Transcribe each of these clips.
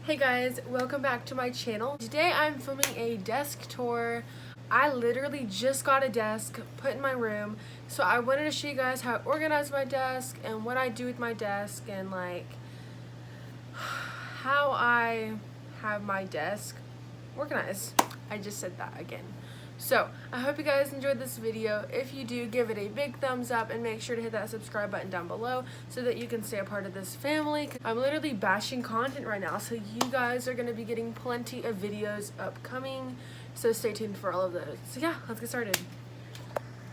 Hey guys, welcome back to my channel. Today I'm filming a desk tour. I literally just got a desk put in my room, so I wanted to show you guys how I organize my desk and what I do with my desk and like how I have my desk organized. I just said that again. So I hope you guys enjoyed this video. If you do, give it a big thumbs up and make sure to hit that subscribe button down below so that you can stay a part of this family. I'm literally bashing content right now, so you guys are going to be getting plenty of videos upcoming, so stay tuned for all of those. So yeah, let's get started.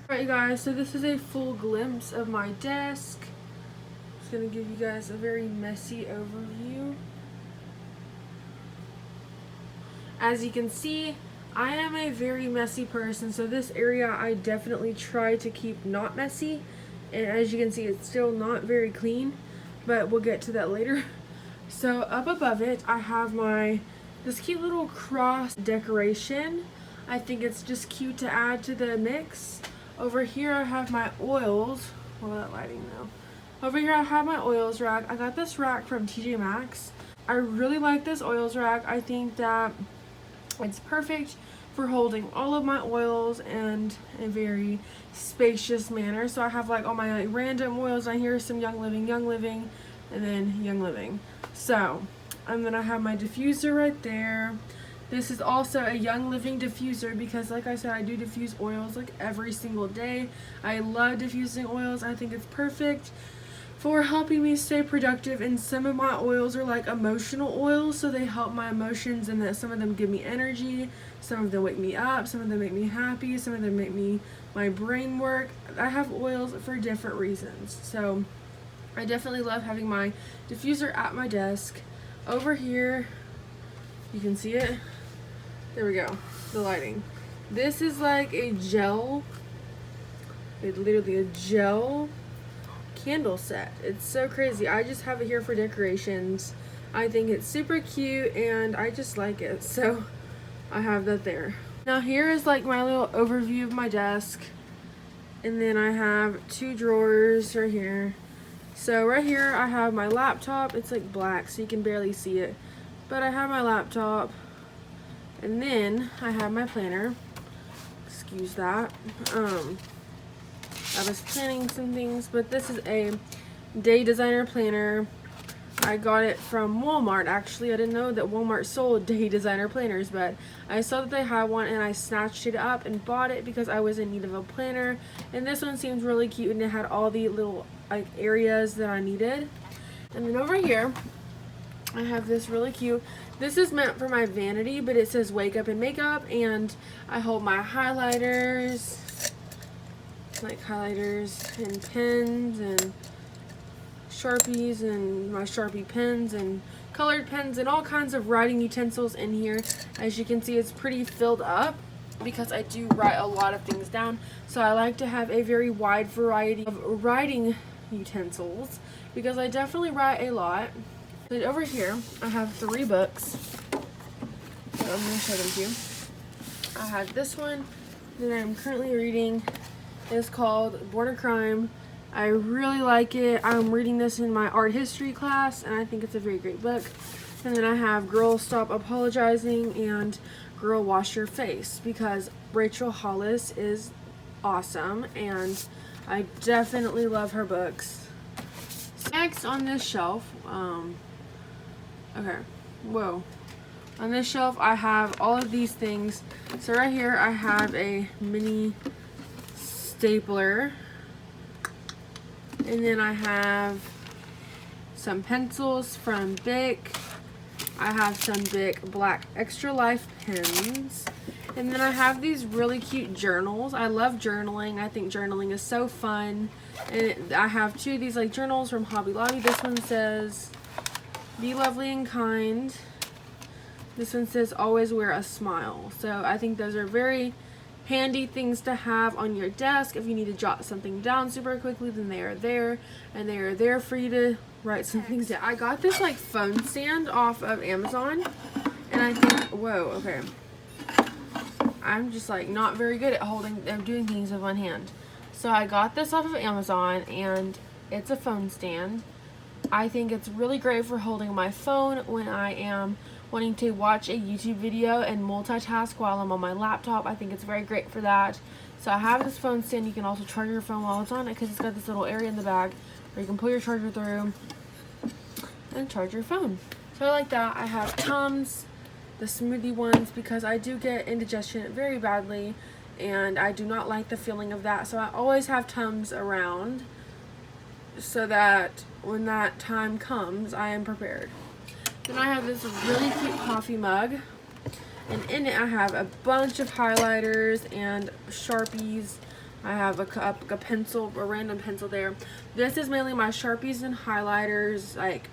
Alright you guys, so this is a full glimpse of my desk. Just going to give you guys a very messy overview. As you can see, I am a very messy person, so this area I definitely try to keep not messy, and as you can see it's still not very clean, but we'll get to that later. So up above it I have this cute little cross decoration. I think it's just cute to add to the mix. Over here I have my oils. Well, that lighting though. Over here I have my oils rack. I got this rack from TJ Maxx. I really like this oils rack. I think that it's perfect for holding all of my oils in a very spacious manner. So I have like all my random oils. I hear some Young Living, and then Young Living. So and then I have my diffuser right there. This is also a Young Living diffuser because like I said, I do diffuse oils like every single day. I love diffusing oils. I think it's perfect for helping me stay productive, and some of my oils are like emotional oils, so they help my emotions, and that some of them give me energy, some of them wake me up, some of them make me happy, some of them make my brain work. I have oils for different reasons, so I definitely love having my diffuser at my desk. Over here you can see it, there we go, the lighting. This is like a gel, it's literally a gel candle set. It's so crazy. I just have it here for decorations. I think it's super cute and I just like it, so I have that there. Now here is like my little overview of my desk, and then I have two drawers right here. So right here I have my laptop. It's like black so you can barely see it, but I have my laptop, and then I have my planner. Excuse that. I was planning some things, but this is a day designer planner. I got it from Walmart. Actually, I didn't know that Walmart sold day designer planners, but I saw that they had one and I snatched it up and bought it because I was in need of a planner. And this one seems really cute, and it had all the little like areas that I needed. And then over here I have this really cute, this is meant for my vanity, but it says wake up and makeup, and I hold my highlighters, like highlighters and pens and Sharpies and my Sharpie pens and colored pens and all kinds of writing utensils in here. As you can see, it's pretty filled up because I do write a lot of things down, so I like to have a very wide variety of writing utensils because I definitely write a lot. Then over here I have 3 books, so I'm going to show them to you. I have this one that I'm currently reading. It's called Born a Crime. I really like it. I'm reading this in my art history class, and I think it's a very great book. And then I have Girl Stop Apologizing and Girl Wash Your Face because Rachel Hollis is awesome, and I definitely love her books. Next on this shelf, on this shelf I have all of these things. So right here I have a mini stapler, and then I have some pencils from Bic. I have some Bic Black Extra Life pens, and then I have these really cute journals. I love journaling. I think journaling is so fun, and I have 2 of these like journals from Hobby Lobby. This one says be lovely and kind. This one says always wear a smile. So I think those are very handy things to have on your desk. If you need to jot something down super quickly, then they are there, and they are there for you to write some things down. I got this like phone stand off of Amazon, and I think, whoa, okay, I'm just like not very good at doing things with one hand. So I got this off of Amazon, and it's a phone stand. I think it's really great for holding my phone when I am wanting to watch a YouTube video and multitask while I'm on my laptop. I think it's very great for that. So I have this phone stand. You can also charge your phone while it's on it because it's got this little area in the bag where you can pull your charger through and charge your phone. So I like that. I have Tums, the smoothie ones, because I do get indigestion very badly and I do not like the feeling of that. So I always have Tums around so that when that time comes, I am prepared. Then I have this really cute coffee mug, and in it I have a bunch of highlighters and Sharpies. I have a pencil, a random pencil there. This is mainly my Sharpies and highlighters like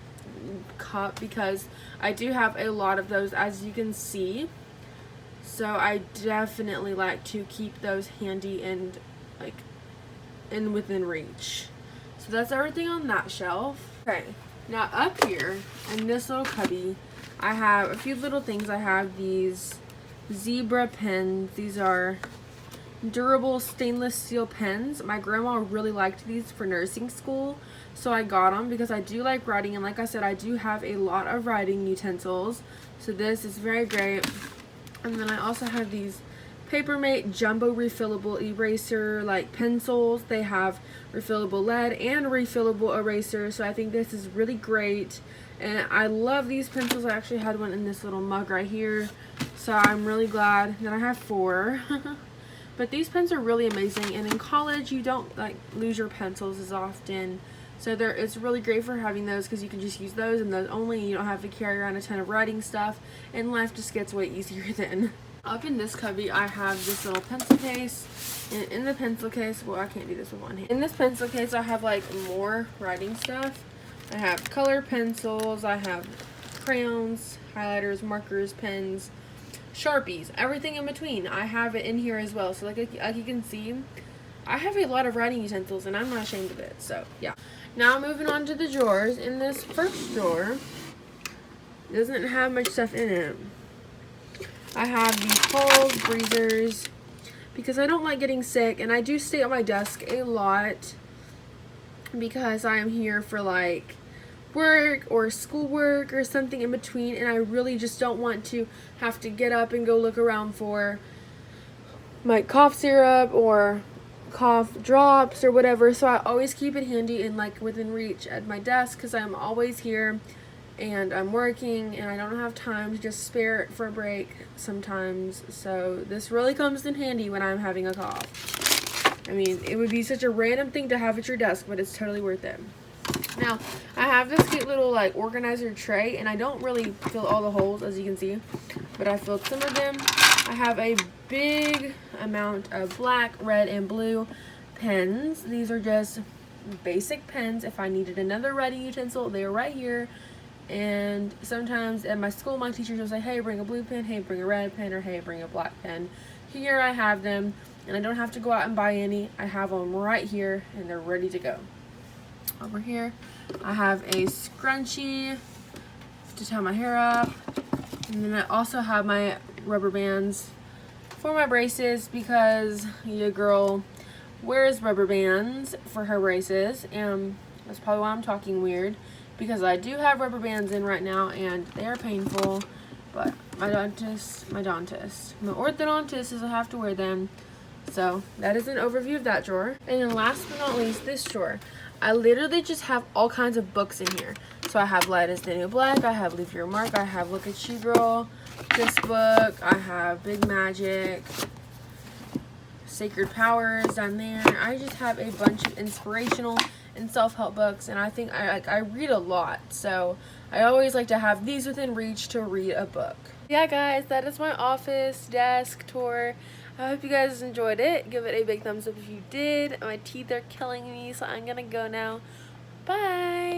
cup because I do have a lot of those, as you can see. So I definitely like to keep those handy and like within reach. So that's everything on that shelf. Okay, now up here in this little cubby, I have a few little things. I have these zebra pens. These are durable stainless steel pens. My grandma really liked these for nursing school, so I got them because I do like writing, and like I said, I do have a lot of writing utensils, so this is very great. And then I also have these Papermate jumbo refillable eraser like pencils. They have refillable lead and refillable eraser, so I think this is really great, and I love these pencils. I actually had one in this little mug right here, so I'm really glad that I have 4. But these pens are really amazing, and in college you don't like lose your pencils as often, so it's really great for having those because you can just use those and those only, and you don't have to carry around a ton of writing stuff, and life just gets way easier then. Up in this cubby, I have this little pencil case, and in the pencil case, well, I can't do this with one hand. In this pencil case, I have like more writing stuff. I have color pencils, I have crayons, highlighters, markers, pens, Sharpies, everything in between. I have it in here as well. So like you can see, I have a lot of writing utensils, and I'm not ashamed of it. So yeah. Now moving on to the drawers. In this first drawer, it doesn't have much stuff in it. I have these Halls breezers because I don't like getting sick, and I do stay at my desk a lot because I am here for like work or schoolwork or something in between, and I really just don't want to have to get up and go look around for my cough syrup or cough drops or whatever. So I always keep it handy and like within reach at my desk because I'm always here and I'm working and I don't have time to just spare it for a break sometimes. So this really comes in handy when I'm having a cough. I mean, it would be such a random thing to have at your desk, but it's totally worth it. Now, I have this cute little like organizer tray, and I don't really fill all the holes, as you can see, but I filled some of them. I have a big amount of black, red, and blue pens. These are just basic pens. If I needed another writing utensil, they're right here. And sometimes at my school, my teachers will say, hey, bring a blue pen, hey, bring a red pen, or hey, bring a black pen. Here I have them, and I don't have to go out and buy any. I have them right here, and they're ready to go. Over here, I have a scrunchie to tie my hair up, and then I also have my rubber bands for my braces because your girl wears rubber bands for her braces, and that's probably why I'm talking weird, because I do have rubber bands in right now and they are painful, but my orthodontist says I have to wear them. So that is an overview of that drawer. And then last but not least, this drawer. I literally just have all kinds of books in here. So I have Light as the New Black, I have Leave Your Mark, I have Look at You Girl, this book, I have Big Magic, Sacred Powers down there. I just have a bunch of inspirational and self-help books, and I think I read a lot, so I always like to have these within reach to read a book. Yeah guys, that is my office desk tour. I hope you guys enjoyed it. Give it a big thumbs up if you did. My teeth are killing me, so I'm gonna go now. Bye!